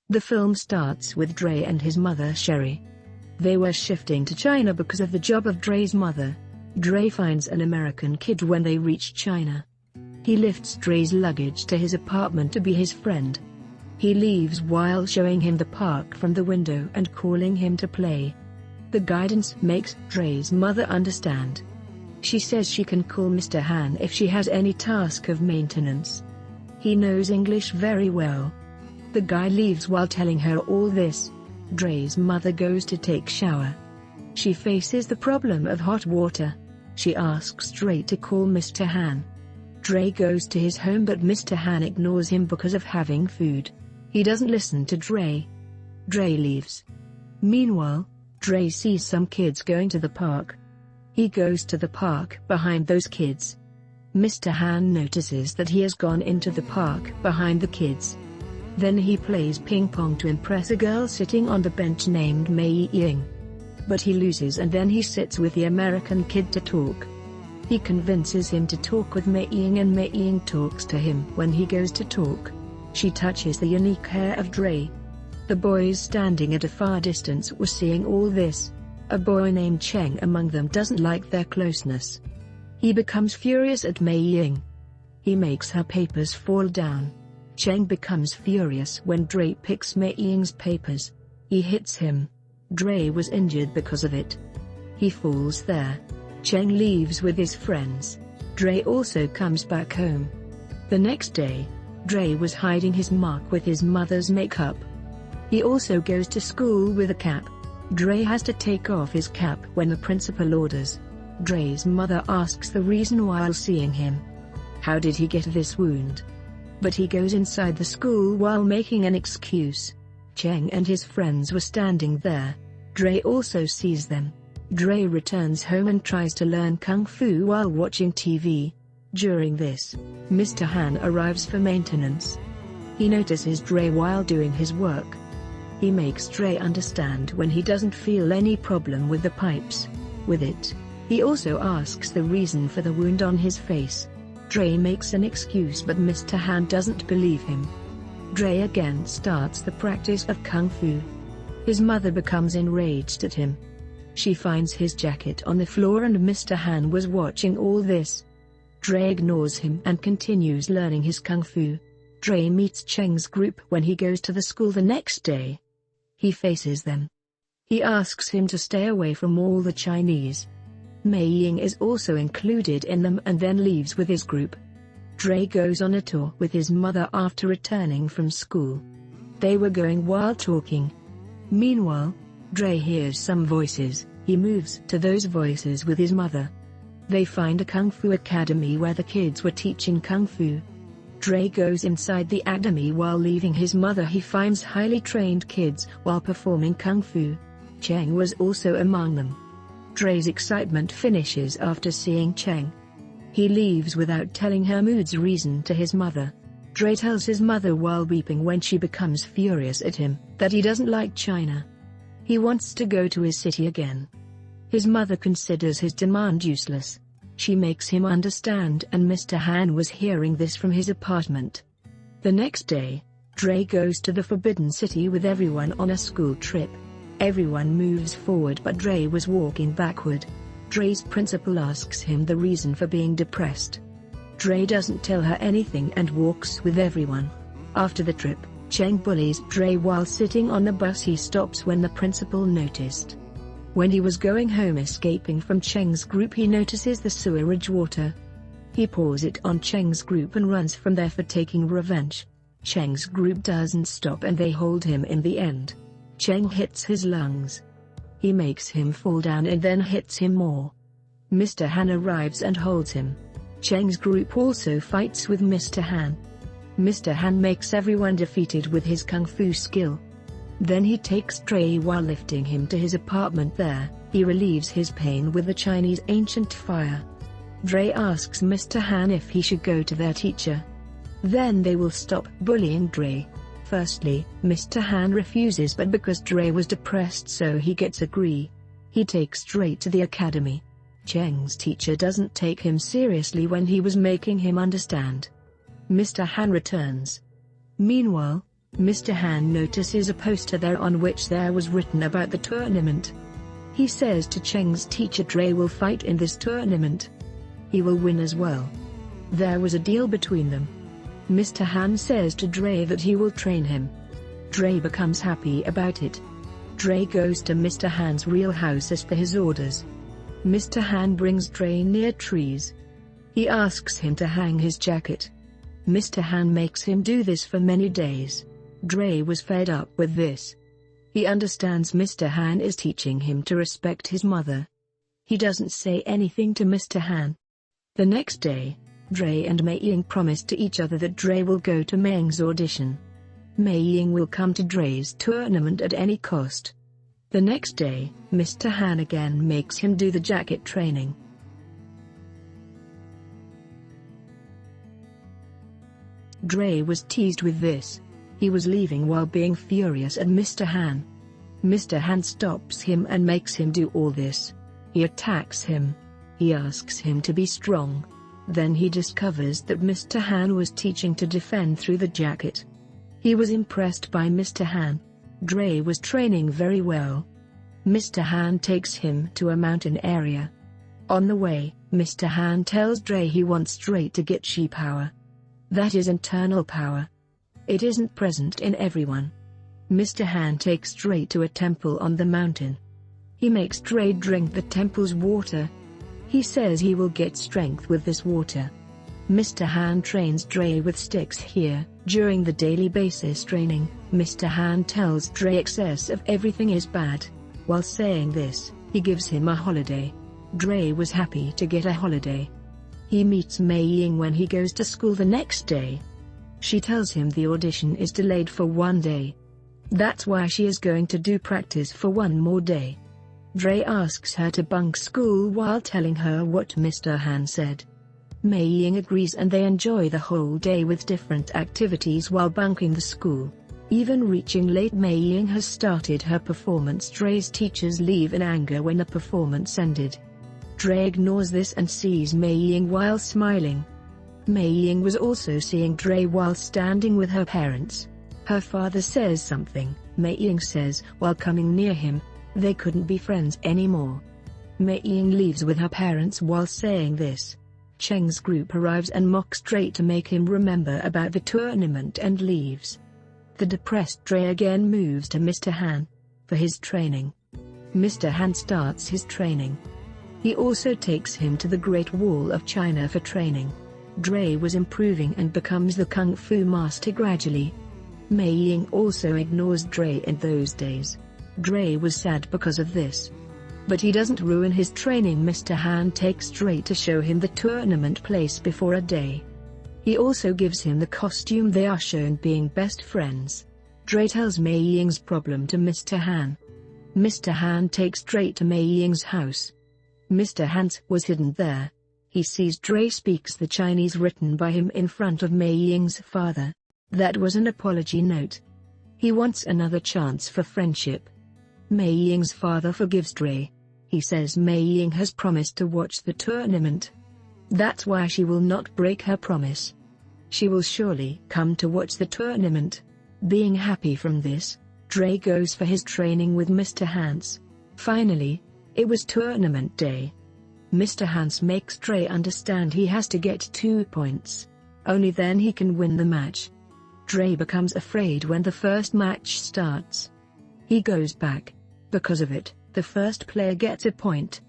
The film starts with Dre and his mother Sherry. They were shifting to China because of the job of Dre's mother. Dre finds an American kid when they reach China. He lifts Dre's luggage to his apartment to be his friend. He leaves while showing him the park from the window and calling him to play. The guidance makes Dre's mother understand. She says she can call Mr. Han if she has any task of maintenance. He knows English very well. The guy leaves while telling her all this. Dre's mother goes to take shower. She faces the problem of hot water. She asks Dre to call Mr. Han. Dre goes to his home but Mr. Han ignores him because of having food. He doesn't listen to Dre. Dre leaves. Meanwhile, Dre sees some kids going to the park. He goes to the park behind those kids. Mr. Han notices that he has gone into the park behind the kids. Then he plays ping pong to impress a girl sitting on the bench named Mei Ying. But he loses and then he sits with the American kid to talk. He convinces him to talk with Mei Ying and Mei Ying talks to him. When he goes to talk, she touches the unique hair of Dre. The boys standing at a far distance were seeing all this. A boy named Cheng among them doesn't like their closeness. He becomes furious at Mei Ying. He makes her papers fall down. Cheng becomes furious when Dre picks Mei Ying's papers. He hits him. Dre was injured because of it. He falls there. Cheng leaves with his friends. Dre also comes back home. The next day, Dre was hiding his mark with his mother's makeup. He also goes to school with a cap. Dre has to take off his cap when the principal orders. Dre's mother asks the reason while seeing him. How did he get this wound? But he goes inside the school while making an excuse. Cheng and his friends were standing there. Dre also sees them. Dre returns home and tries to learn Kung Fu while watching TV. During this, Mr. Han arrives for maintenance. He notices Dre while doing his work. He makes Dre understand when he doesn't feel any problem with the pipes. With it, he also asks the reason for the wound on his face. Dre makes an excuse but Mr. Han doesn't believe him. Dre again starts the practice of Kung Fu. His mother becomes enraged at him. She finds his jacket on the floor and Mr. Han was watching all this. Dre ignores him and continues learning his Kung Fu. Dre meets Cheng's group when he goes to the school the next day. He faces them. He asks him to stay away from all the Chinese. Mei Ying is also included in them and then leaves with his group. Dre goes on a tour with his mother after returning from school. They were going while talking. Meanwhile, Dre hears some voices. He moves to those voices with his mother. They find a Kung Fu academy where the kids were teaching Kung Fu. Dre goes inside the academy while leaving his mother. He finds highly trained kids while performing Kung Fu. Cheng was also among them. Dre's excitement finishes after seeing Cheng. He leaves without telling her mood's reason to his mother. Dre tells his mother while weeping when she becomes furious at him that he doesn't like China. He wants to go to his city again. His mother considers his demand useless. She makes him understand and Mr. Han was hearing this from his apartment. The next day, Dre goes to the Forbidden City with everyone on a school trip. Everyone moves forward but Dre was walking backward. Dre's principal asks him the reason for being depressed. Dre doesn't tell her anything and walks with everyone. After the trip, Cheng bullies Dre while sitting on the bus. He stops when the principal noticed. When he was going home escaping from Cheng's group, he notices the sewerage water. He pours it on Cheng's group and runs from there for taking revenge. Cheng's group doesn't stop and they hold him in the end. Cheng hits his lungs. He makes him fall down and then hits him more. Mr. Han arrives and holds him. Cheng's group also fights with Mr. Han. Mr. Han makes everyone defeated with his Kung Fu skill. Then he takes Dre while lifting him to his apartment. There, he relieves his pain with the Chinese ancient fire. Dre asks Mr. Han if he should go to their teacher. Then they will stop bullying Dre. Firstly, Mr. Han refuses but because Dre was depressed so he gets agree. He takes Dre to the academy. Cheng's teacher doesn't take him seriously when he was making him understand. Mr. Han returns. Meanwhile, Mr. Han notices a poster there on which there was written about the tournament. He says to Cheng's teacher Dre will fight in this tournament. He will win as well. There was a deal between them. Mr. Han says to Dre that he will train him. Dre becomes happy about it. Dre goes to Mr. Han's real house as per his orders. Mr. Han brings Dre near trees. He asks him to hang his jacket. Mr. Han makes him do this for many days. Dre was fed up with this. He understands Mr. Han is teaching him to respect his mother. He doesn't say anything to Mr. Han. The next day, Dre and Mei Ying promise to each other that Dre will go to Meng's audition. Mei Ying will come to Dre's tournament at any cost. The next day, Mr. Han again makes him do the jacket training. Dre was teased with this. He was leaving while being furious at Mr. Han. Mr. Han stops him and makes him do all this. He attacks him. He asks him to be strong. Then he discovers that Mr. Han was teaching to defend through the jacket. He was impressed by Mr. Han. Dre was training very well. Mr. Han takes him to a mountain area. On the way, Mr. Han tells Dre he wants Dre to get Chi power. That is internal power. It isn't present in everyone. Mr. Han takes Dre to a temple on the mountain. He makes Dre drink the temple's water. He says he will get strength with this water. Mr. Han trains Dre with sticks here. During the daily basis training, Mr. Han tells Dre excess of everything is bad. While saying this, he gives him a holiday. Dre was happy to get a holiday. He meets Mei Ying when he goes to school the next day. She tells him the audition is delayed for 1 day. That's why she is going to do practice for 1 more day. Dre asks her to bunk school while telling her what Mr. Han said. Mei Ying agrees and they enjoy the whole day with different activities while bunking the school. Even reaching late, Mei Ying has started her performance. Dre's teachers leave in anger when the performance ended. Dre ignores this and sees Mei Ying while smiling. Mei Ying was also seeing Dre while standing with her parents. Her father says something, Mei Ying says, while coming near him. They couldn't be friends anymore. Mei Ying leaves with her parents while saying this. Cheng's group arrives and mocks Dre to make him remember about the tournament and leaves. The depressed Dre again moves to Mr. Han for his training. Mr. Han starts his training. He also takes him to the Great Wall of China for training. Dre was improving and becomes the Kung Fu master gradually. Mei Ying also ignores Dre in those days. Dre was sad because of this. But he doesn't ruin his training. Mr. Han takes Dre to show him the tournament place before a day. He also gives him the costume. They are shown being best friends. Dre tells Mei Ying's problem to Mr. Han. Mr. Han takes Dre to Mei Ying's house. Mr. Han was hidden there. He sees Dre speaks the Chinese written by him in front of Mei Ying's father. That was an apology note. He wants another chance for friendship. Mei Ying's father forgives Dre. He says Mei Ying has promised to watch the tournament. That's why she will not break her promise. She will surely come to watch the tournament. Being happy from this, Dre goes for his training with Mr. Hans. Finally, it was tournament day. Mr. Hans makes Dre understand he has to get 2 points. Only then he can win the match. Dre becomes afraid when the first match starts. He goes back. Because of it, the first player gets a point.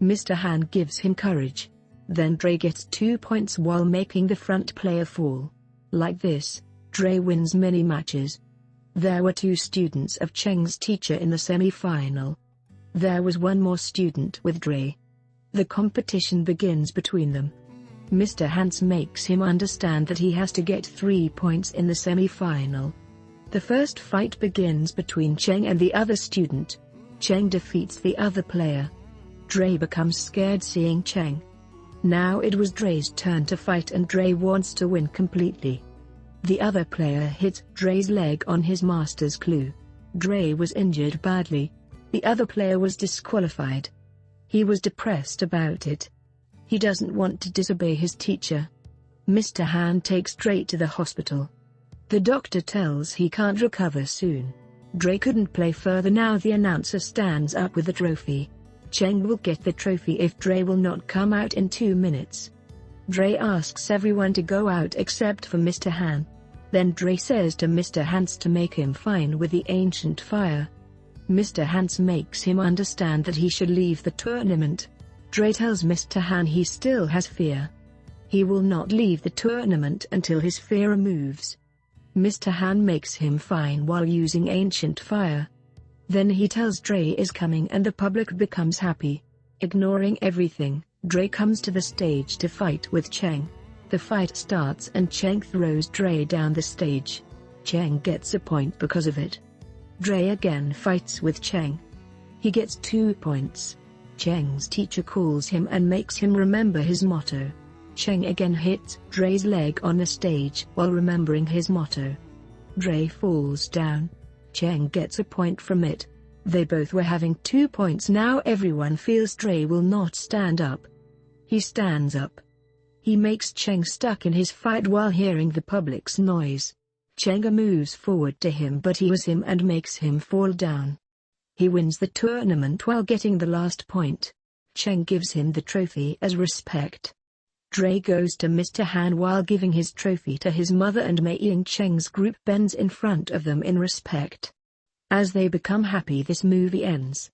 Mr. Han gives him courage. Then Dre gets 2 points while making the front player fall. Like this, Dre wins many matches. There were 2 students of Cheng's teacher in the semi-final. There was one more student with Dre. The competition begins between them. Mr. Hans makes him understand that he has to get 3 points in the semi-final. The first fight begins between Cheng and the other student. Cheng defeats the other player. Dre becomes scared seeing Cheng. Now it was Dre's turn to fight and Dre wants to win completely. The other player hits Dre's leg on his master's clue. Dre was injured badly. The other player was disqualified. He was depressed about it. He doesn't want to disobey his teacher. Mr. Han takes Dre to the hospital. The doctor tells he can't recover soon. Dre couldn't play further now. The announcer stands up with the trophy. Cheng will get the trophy if Dre will not come out in 2 minutes. Dre asks everyone to go out except for Mr. Han. Then Dre says to Mr. Hans to make him fine with the ancient fire. Mr. Hans makes him understand that he should leave the tournament. Dre tells Mr. Han he still has fear. He will not leave the tournament until his fear removes. Mr. Han makes him fine while using ancient fire. Then he tells Dre is coming and the public becomes happy. Ignoring everything, Dre comes to the stage to fight with Cheng. The fight starts and Cheng throws Dre down the stage. Cheng gets a point because of it. Dre again fights with Cheng. He gets 2 points. Cheng's teacher calls him and makes him remember his motto. Cheng again hits Dre's leg on the stage while remembering his motto. Dre falls down. Cheng gets a point from it. They both were having 2 points now. Everyone feels Dre will not stand up. He stands up. He makes Cheng stuck in his fight while hearing the public's noise. Cheng moves forward to him but he was him and makes him fall down. He wins the tournament while getting the last point. Cheng gives him the trophy as respect. Dre goes to Mr. Han while giving his trophy to his mother and Mei Ying. Cheng's group bends in front of them in respect. As they become happy, this movie ends.